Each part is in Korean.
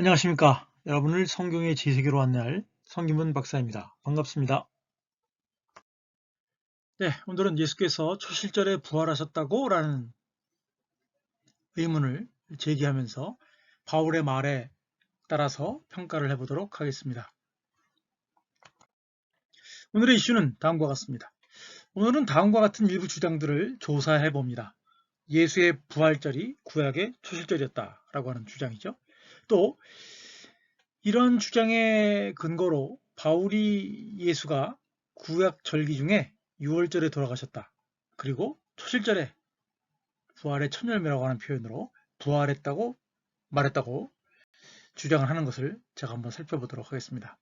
안녕하십니까. 여러분을 성경의 지세계로 안내할 성김은 박사입니다. 반갑습니다. 네, 오늘은 예수께서 초실절에 부활하셨다고? 라는 의문을 제기하면서 바울의 말에 따라서 평가를 해보도록 하겠습니다. 오늘의 이슈는 다음과 같습니다. 오늘은 다음과 같은 일부 주장들을 조사해 봅니다. 예수의 부활절이 구약의 초실절이었다라고 하는 주장이죠. 또 이런 주장의 근거로 바울이 예수가 구약 절기 중에 6월절에 돌아가셨다. 그리고 초실절에 부활의 첫 열매라고 하는 표현으로 부활했다고 말했다고 주장을 하는 것을 제가 한번 살펴보도록 하겠습니다.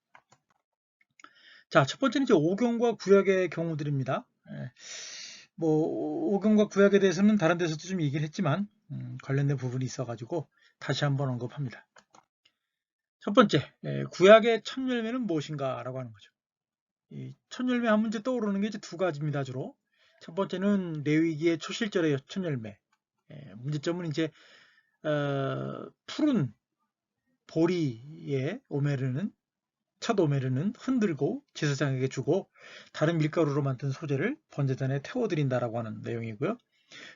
자, 첫 번째는 이제 오경과 구약의 경우들입니다. 오경과 구약에 대해서는 다른 데서도 좀 얘기를 했지만 관련된 부분이 있어가지고 다시 한번 언급합니다. 첫 번째, 구약의 첫 열매는 무엇인가 라고 하는 거죠. 이 첫 열매 하면 이제 떠오르는 게 이제 두 가지입니다, 주로. 첫 번째는 레위기의 초실절의 첫 열매. 문제점은 이제 푸른 보리의 오메르는 첫 오메르는 흔들고 제사장에게 주고 다른 밀가루로 만든 소재를 번제단에 태워드린다라고 하는 내용이고요.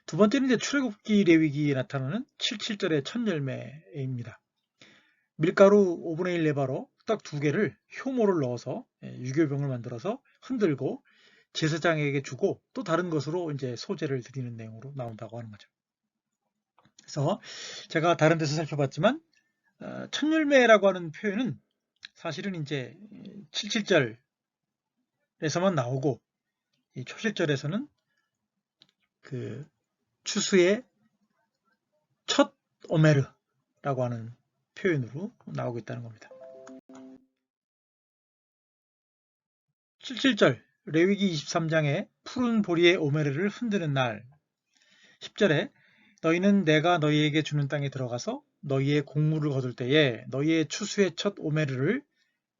두 번째는 이제 출애굽기 레위기에 나타나는 77절의 첫 열매입니다. 밀가루 5분의 1 레바로 딱 두 개를 효모를 넣어서 유교병을 만들어서 흔들고 제사장에게 주고 또 다른 것으로 이제 소재를 드리는 내용으로 나온다고 하는 거죠. 그래서 제가 다른 데서 살펴봤지만 첫 열매라고 하는 표현은 사실은 이제 77절에서만 나오고 이 초실절에서는 그 추수의 첫 오메르라고 하는 표현으로 나오고 있다는 겁니다. 77절 레위기 23장에 푸른 보리의 오메르를 흔드는 날 10절에 너희는 내가 너희에게 주는 땅에 들어가서 너희의 곡물을 거둘 때에 너희의 추수의 첫 오메르를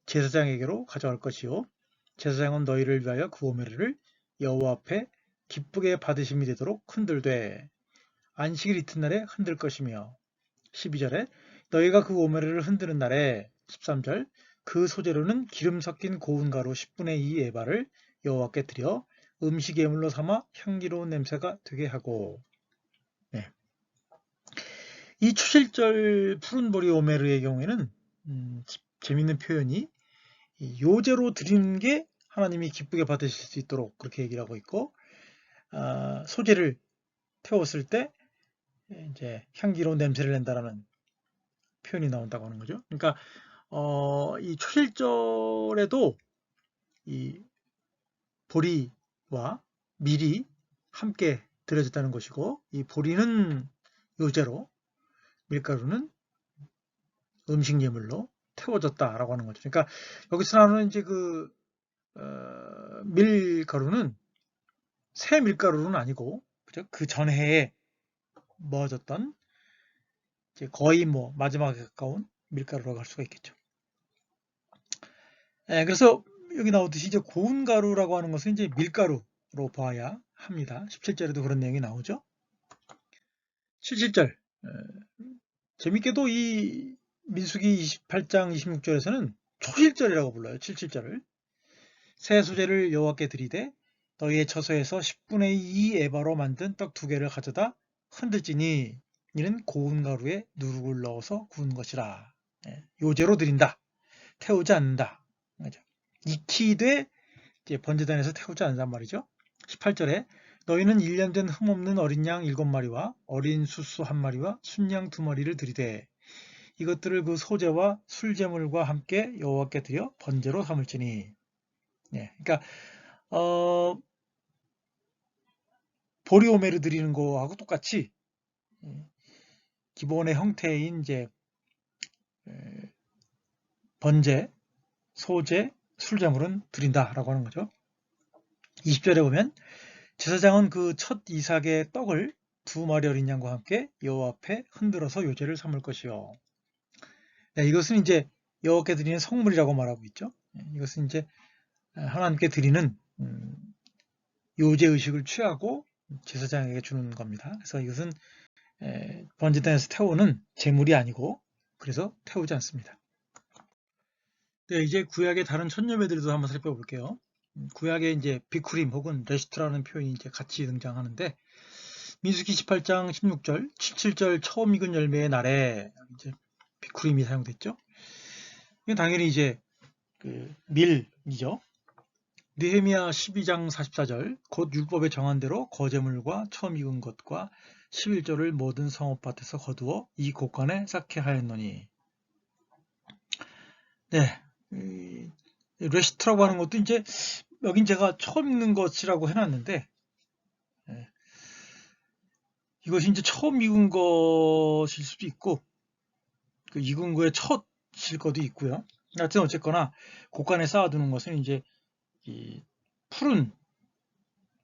제사장에게로 가져갈 것이요 제사장은 너희를 위하여 그 오메르를 여호와 앞에 기쁘게 받으심이 되도록 흔들되 안식일 이튿날에 흔들 것이며 12절에 너희가 그 오메르를 흔드는 날에 13절 그 소재로는 기름 섞인 고운 가루 10분의 2 에바를 여호와께 드려 음식 예물로 삼아 향기로운 냄새가 되게 하고 네. 이 초실절 푸른 보리 오메르의 경우에는 재밌는 표현이 요제로 드리는 게 하나님이 기쁘게 받으실 수 있도록 그렇게 얘기를 하고 있고 소재를 태웠을 때 이제 향기로운 냄새를 낸다라는 표현이 나온다고 하는 거죠. 그러니까 이 초실절에도 이 보리와 밀이 함께 드려졌다는 것이고 이 보리는 요제로 밀가루는 음식 예물로 태워졌다라고 하는 거죠. 그러니까 여기서 나오는 이제 그 밀가루는 새 밀가루는 아니고 그죠? 그 전해에 모아졌던 이제 거의 뭐 마지막에 가까운 밀가루라고 할 수가 있겠죠. 그래서 여기 나오듯이 이제 고운 가루라고 하는 것은 이제 밀가루로 봐야 합니다. 17절에도 그런 내용이 나오죠. 77절 재밌게도 이 민수기 28장 26절에서는 초실절이라고 불러요. 77절을 새 소재를 여호와께 드리되 너희의 처소에서 10분의 2 에바로 만든 떡 2개를 가져다 흔들지니 이는 고운 가루에 누룩을 넣어서 구운 것이라. 요제로 드린다. 태우지 않는다. 익히되 번제단에서 태우지 않는단 말이죠. 18절에 너희는 1년 된 흠없는 어린 양 7마리와 어린 수수 1마리와 순양 2마리를 드리되 이것들을 그 소제와 술제물과 함께 여호와께 드려 번제로 삼을지니. 그러니까 보리오메르 드리는 거하고 똑같이 기본의 형태인 이제 번제, 소제, 술제물은 드린다라고 하는 거죠. 20절에 보면 제사장은 그 첫 이삭의 떡을 2마리 어린 양과 함께 여호와 앞에 흔들어서 요제를 삼을 것이요. 이것은 이제 여호와께 드리는 성물이라고 말하고 있죠. 이것은 이제 하나님께 드리는 요제 의식을 취하고 제사장에게 주는 겁니다. 그래서 이것은 번제단에서 태우는 제물이 아니고 그래서 태우지 않습니다. 네, 이제 구약의 다른 천녀매들도 한번 살펴볼게요. 구약에 이제 비쿠림 혹은 레시트라는 표현이 이제 같이 등장하는데 민수기 18장 16절, 17절 처음 익은 열매의 날에 이제 비쿠림이 사용됐죠. 이건 당연히 이제 그 밀이죠. 느헤미야 12장 44절 곧 율법에 정한 대로 거제물과 처음 익은 것과 11조를 모든 성읍밭에서 거두어 이 곳간에 쌓게 하였노니. 네, 레시트라고 하는 것도 이제 여긴 제가 처음 읽는 것이라고 해놨는데 이것이 이제 처음 익은 것일 수도 있고 그 익은 거의 첫일 것도 있고요. 하여튼 어쨌거나 곳간에 쌓아두는 것은 이제 이 푸른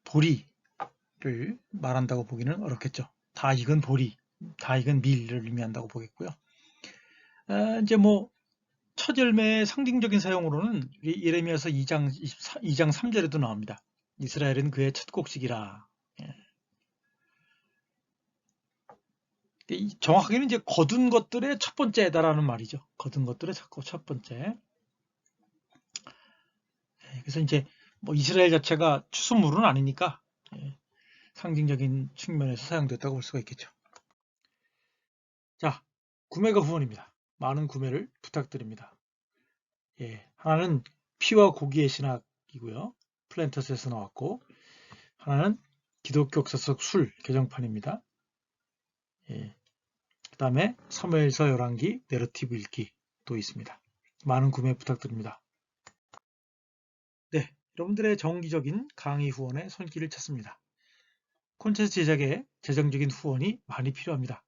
보리를 말한다고 보기는 어렵겠죠. 다 익은 보리, 다 익은 밀을 의미한다고 보겠고요. 이제 뭐 첫 열매의 상징적인 사용으로는 예레미야서 2장 3절에도 나옵니다. 이스라엘은 그의 첫 곡식이라. 정확하게는 이제 거둔 것들의 첫 번째다라는 말이죠. 거둔 것들의 첫 번째. 그래서 이제 뭐 이스라엘 자체가 추수물은 아니니까 상징적인 측면에서 사용됐다고 볼 수가 있겠죠. 자, 구매가 후원입니다. 많은 구매를 부탁드립니다. 하나는 피와 고기의 신학이고요. 플랜터스에서 나왔고, 하나는 기독교 역사 속 술 개정판입니다. 그 다음에 사무엘서 열왕기 내러티브 읽기도 있습니다. 많은 구매 부탁드립니다. 네, 여러분들의 정기적인 강의 후원에 손길을 찾습니다. 콘텐츠 제작에 재정적인 후원이 많이 필요합니다.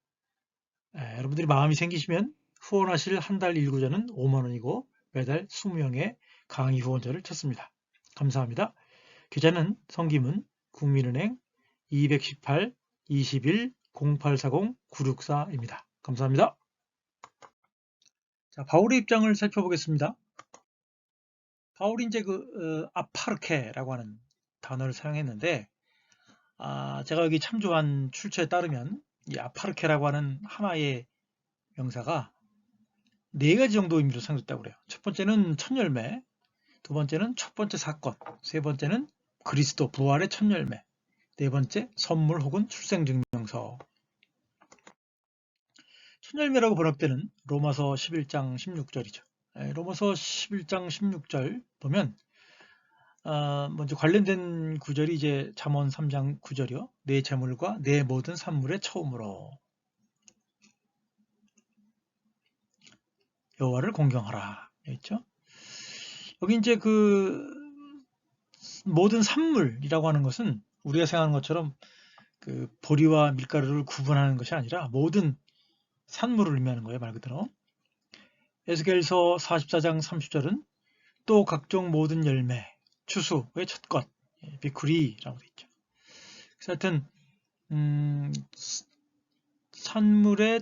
여러분들이 마음이 생기시면 후원하실 한 달 일구자는 5만원이고 매달 20명의 강의 후원자를 찾습니다. 감사합니다. 계좌는 성기문 국민은행 218 21 0840 964입니다. 감사합니다. 자, 바울의 입장을 살펴보겠습니다. 바울이 이제 아파르케라고 하는 단어를 사용했는데, 제가 여기 참조한 출처에 따르면 이 아파르케라고 하는 하나의 명사가 4가지 정도 의미로 사용됐다고 그래요. 첫 번째는 첫 열매, 두 번째는 첫 번째 사건, 세 번째는 그리스도 부활의 첫 열매, 네 번째 선물 혹은 출생증명서. 첫 열매라고 번역 때는 로마서 11장 16절이죠. 로마서 11장 16절 보면 먼저 관련된 구절이 이제 잠언 3장 9절이요. 내 재물과 내 모든 산물의 처음으로 여호와를 공경하라. 있죠? 여기 이제 그 모든 산물이라고 하는 것은 우리가 생각하는 것처럼 그 보리와 밀가루를 구분하는 것이 아니라 모든 산물을 의미하는 거예요, 말 그대로. 에스겔서 44장 30절은 또 각종 모든 열매, 추수의 첫 것, 비쿠리라고 되어 있죠. 그래서 하여튼 산물의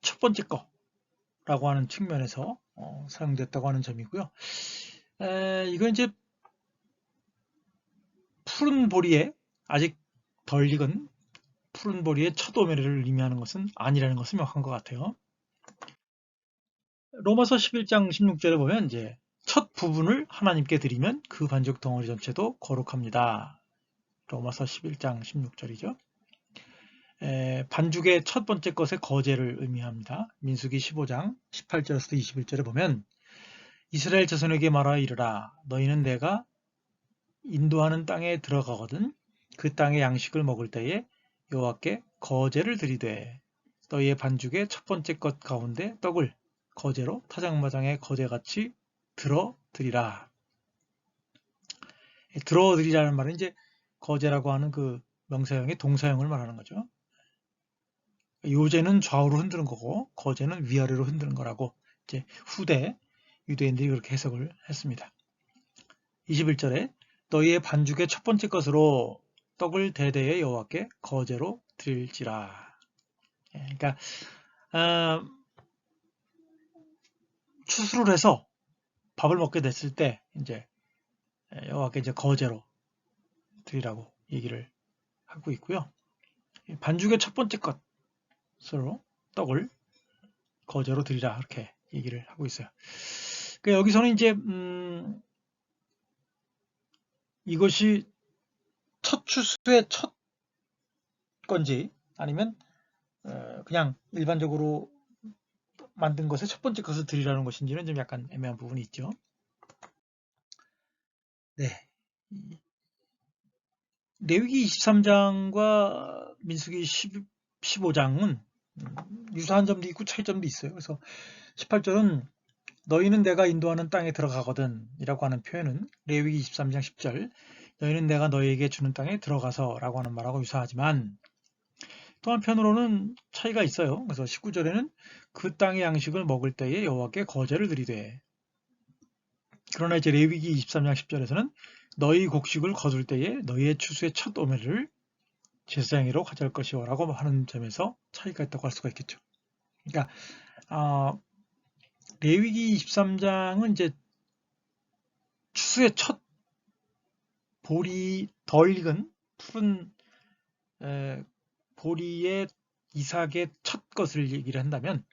첫 번째 거라고 하는 측면에서 사용됐다고 하는 점이고요. 이건 이제 푸른 보리에 아직 덜 익은 푸른 보리의 첫 오메를 의미하는 것은 아니라는 것은 명확한 것 같아요. 로마서 11장 16절에 보면 이제 첫 부분을 하나님께 드리면 그 반죽 덩어리 전체도 거룩합니다. 로마서 11장 16절이죠. 반죽의 첫 번째 것의 거제를 의미합니다. 민수기 15장 18절에서 21절에 보면 이스라엘 자손에게 말하여 이르라 너희는 내가 인도하는 땅에 들어가거든 그 땅의 양식을 먹을 때에 여호와께 거제를 드리되 너희의 반죽의 첫 번째 것 가운데 떡을 거제로 타작마당의 거제같이 들어드리라. 들어드리라는 말은 이제 거제라고 하는 그 명사형의 동사형을 말하는 거죠. 요제는 좌우로 흔드는 거고 거제는 위아래로 흔드는 거라고 이제 후대 유대인들이 그렇게 해석을 했습니다. 21절에 너희의 반죽의 첫 번째 것으로 떡을 대대의 여호와께 거제로 드릴지라. 그러니까 추수를 해서 밥을 먹게 됐을 때 이제 여호와께 이제 거제로 드리라고 얘기를 하고 있고요. 반죽의 첫 번째 것으로 떡을 거저로 드리라 이렇게 얘기를 하고 있어요. 그러니까 여기서는 이제 이것이 첫 추수의 첫 건지 아니면 그냥 일반적으로 만든 것의 첫 번째 것을 드리라는 것인지는 좀 약간 애매한 부분이 있죠. 네. 레위기 23장과 민수기 15장은 유사한 점도 있고 차이점도 있어요. 그래서 18절은 너희는 내가 인도하는 땅에 들어가거든 이라고 하는 표현은 레위기 23장 10절 너희는 내가 너희에게 주는 땅에 들어가서 라고 하는 말하고 유사하지만 또 한편으로는 차이가 있어요. 그래서 19절에는 그 땅의 양식을 먹을 때에 여호와께 거제를 드리되 그러나 이제 레위기 23장 10절에서는 너희 곡식을 거둘 때에 너희의 추수의 첫 오매를 제사장으로 가져올 것이요 라고 하는 점에서 차이가 있다고 할 수가 있겠죠. 그러니까 레위기 23장은 이제 추수의 첫 보리 덜 익은 푸른 보리의 이삭의 첫 것을 얘기를 한다면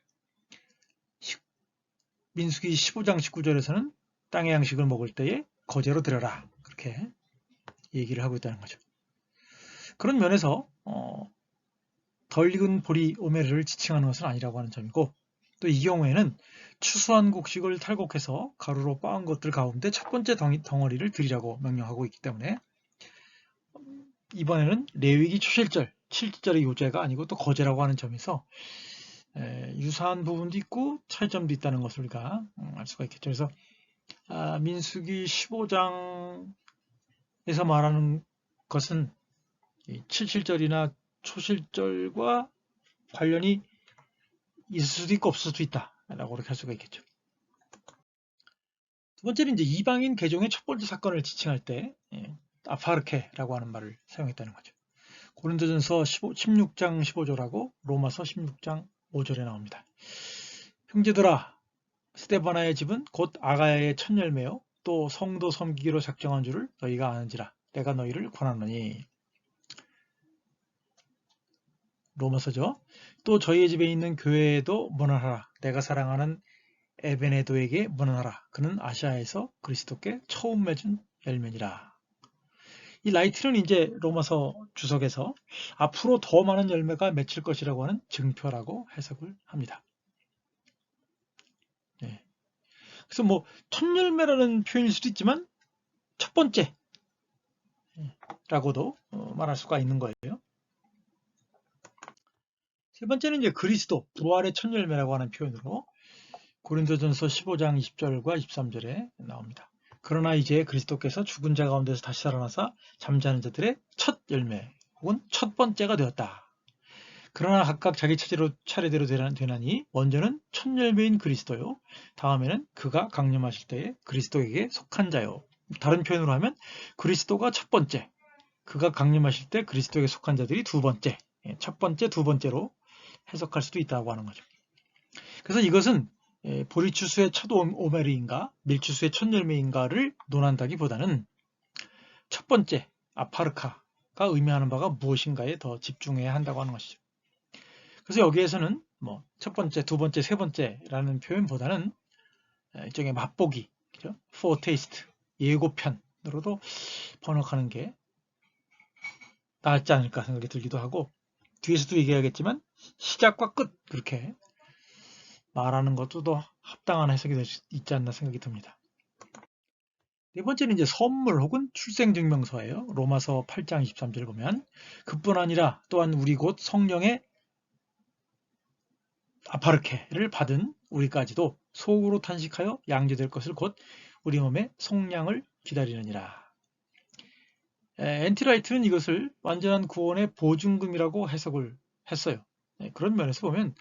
민수기 15장 19절에서는 땅의 양식을 먹을 때에 거제로 드려라 그렇게 얘기를 하고 있다는 거죠. 그런 면에서 덜 익은 보리 오메르를 지칭하는 것은 아니라고 하는 점이고 또 이 경우에는 추수한 곡식을 탈곡해서 가루로 빻은 것들 가운데 첫 번째 덩어리를 드리라고 명령하고 있기 때문에 이번에는 레위기 초실절, 7절의 요제가 아니고 또 거제라고 하는 점에서 유사한 부분도 있고 차이점도 있다는 것을 우리가 알 수가 있겠죠. 그래서 민수기 15장에서 말하는 것은 7절이나 초실절과 관련이 있을 수도 있고 없을 수도 있다 라고 그렇게 할 수가 있겠죠. 두 번째는 이제 이방인 개종의 첫 번째 사건을 지칭할 때 아파르케라고 하는 말을 사용했다는 거죠. 고린도전서 16장 15절하고 로마서 16장 5절에 나옵니다. 형제들아 스데바나의 집은 곧 아가야의 첫 열매요 또 성도 섬기기로 작정한 줄을 너희가 아는지라 내가 너희를 권하노니. 로마서죠. 또 저희의 집에 있는 교회에도 문안하라. 내가 사랑하는 에베네도에게 문안하라. 그는 아시아에서 그리스도께 처음 맺은 열매니라. 이 라이트는 이제 로마서 주석에서 앞으로 더 많은 열매가 맺힐 것이라고 하는 증표라고 해석을 합니다. 네. 그래서 뭐 첫 열매라는 표현일 수도 있지만 첫 번째라고도 말할 수가 있는 거예요. 세 번째는 이제 그리스도, 부활의 첫 열매라고 하는 표현으로 고린도전서 15장 20절과 23절에 나옵니다. 그러나 이제 그리스도께서 죽은 자 가운데서 다시 살아나사 잠자는 자들의 첫 열매 혹은 첫 번째가 되었다. 그러나 각각 자기 차례대로 되나니 먼저는 첫 열매인 그리스도요. 다음에는 그가 강림하실 때에 그리스도에게 속한 자요. 다른 표현으로 하면 그리스도가 첫 번째, 그가 강림하실 때 그리스도에게 속한 자들이 두 번째, 첫 번째, 두 번째로 해석할 수도 있다고 하는 거죠. 그래서 이것은 보리추수의 첫 오메르인가 밀추수의 첫 열매인가를 논한다기보다는 첫 번째 아파르카가 의미하는 바가 무엇인가에 더 집중해야 한다고 하는 것이죠. 그래서 여기에서는 뭐 첫 번째, 두 번째, 세 번째라는 표현보다는 일종의 맛보기, 그죠? foretaste, 예고편으로도 번역하는 게 낫지 않을까 생각이 들기도 하고 뒤에서도 얘기하겠지만 시작과 끝 그렇게 말하는 것도 더 합당한 해석이 될 수 있지 않나 생각이 듭니다. 네 번째는 이제 선물 혹은 출생증명서예요. 로마서 8장 23절 보면 그뿐 아니라 또한 우리 곧 성령의 아파르케를 받은 우리까지도 속으로 탄식하여 양제될 것을 곧 우리 몸의 속량을 기다리느니라. 엔티라이트는 이것을 완전한 구원의 보증금이라고 해석을 했어요. 그런 면에서 보면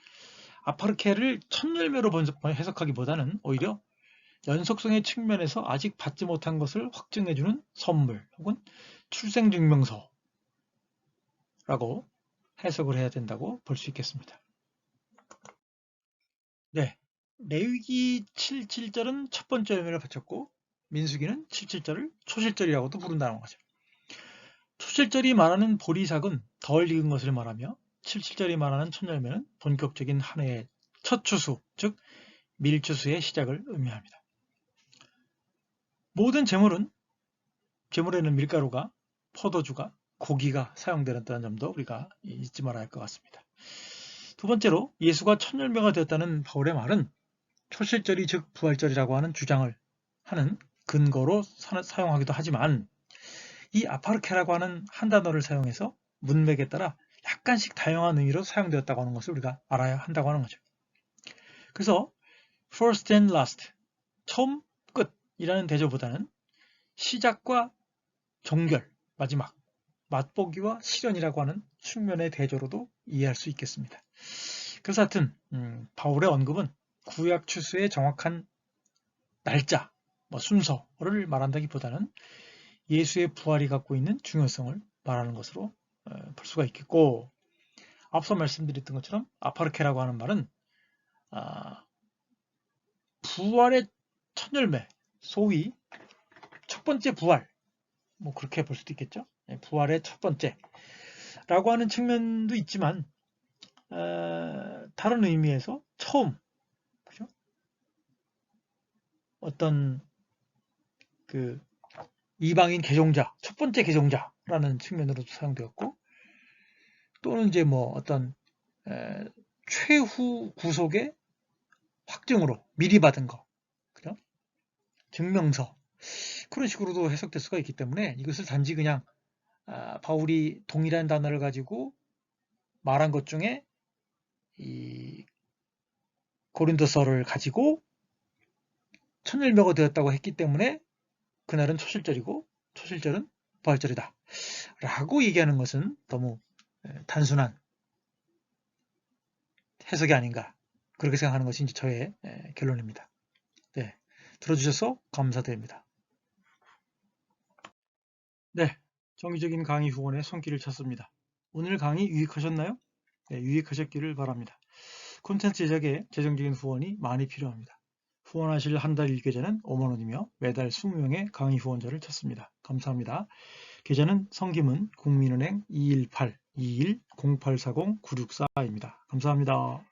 아파르케를 첫 열매로 해석하기보다는 오히려 연속성의 측면에서 아직 받지 못한 것을 확증해주는 선물 혹은 출생증명서라고 해석을 해야 된다고 볼 수 있겠습니다. 네, 레위기 77절은 첫 번째 열매를 바쳤고 민수기는 77절을 초실절이라고도 부른다는 거죠. 초실절이 말하는 보리삭은 덜 익은 것을 말하며 77절이 말하는 첫 열매는 본격적인 한 해의 첫 추수, 즉 밀추수의 시작을 의미합니다. 모든 제물에는 밀가루가, 포도주가, 고기가 사용되었다는 점도 우리가 잊지 말아야 할 것 같습니다. 두 번째로 예수가 첫 열매가 되었다는 바울의 말은 초실절이 즉 부활절이라고 하는 주장을 하는 근거로 사용하기도 하지만 이 아파르케라고 하는 한 단어를 사용해서 문맥에 따라 약간씩 다양한 의미로 사용되었다고 하는 것을 우리가 알아야 한다고 하는 거죠. 그래서 first and last, 처음, 끝이라는 대조보다는 시작과 종결, 마지막, 맛보기와 실현이라고 하는 측면의 대조로도 이해할 수 있겠습니다. 그래서 하여튼 바울의 언급은 구약 추수의 정확한 날짜, 순서를 말한다기보다는 예수의 부활이 갖고 있는 중요성을 말하는 것으로 볼 수가 있겠고, 앞서 말씀드렸던 것처럼 아파르케라고 하는 말은 부활의 첫 열매, 소위 첫 번째 부활, 그렇게 볼 수도 있겠죠. 부활의 첫 번째라고 하는 측면도 있지만 다른 의미에서 처음, 그죠? 어떤 그 이방인 개종자, 첫 번째 개종자라는 측면으로도 사용되었고, 또는 이제 어떤 최후 구속의 확증으로 미리 받은 거, 그죠? 증명서, 그런 식으로도 해석될 수가 있기 때문에 이것을 단지 그냥 바울이 동일한 단어를 가지고 말한 것 중에 이 고린도서를 가지고 첫 열매가 되었다고 했기 때문에 그날은 초실절이고 초실절은 부활절이다 라고 얘기하는 것은 너무 단순한 해석이 아닌가, 그렇게 생각하는 것이 이제 저의 결론입니다. 네, 들어주셔서 감사드립니다. 네, 정기적인 강의 후원의 손길을 찾습니다. 오늘 강의 유익하셨나요? 네, 유익하셨기를 바랍니다. 콘텐츠 제작에 재정적인 후원이 많이 필요합니다. 후원하실 한 달 1계좌는 5만원이며 매달 20명의 강의 후원자를 찾습니다. 감사합니다. 계좌는 성김은 국민은행 218-21-0840-964입니다. 감사합니다.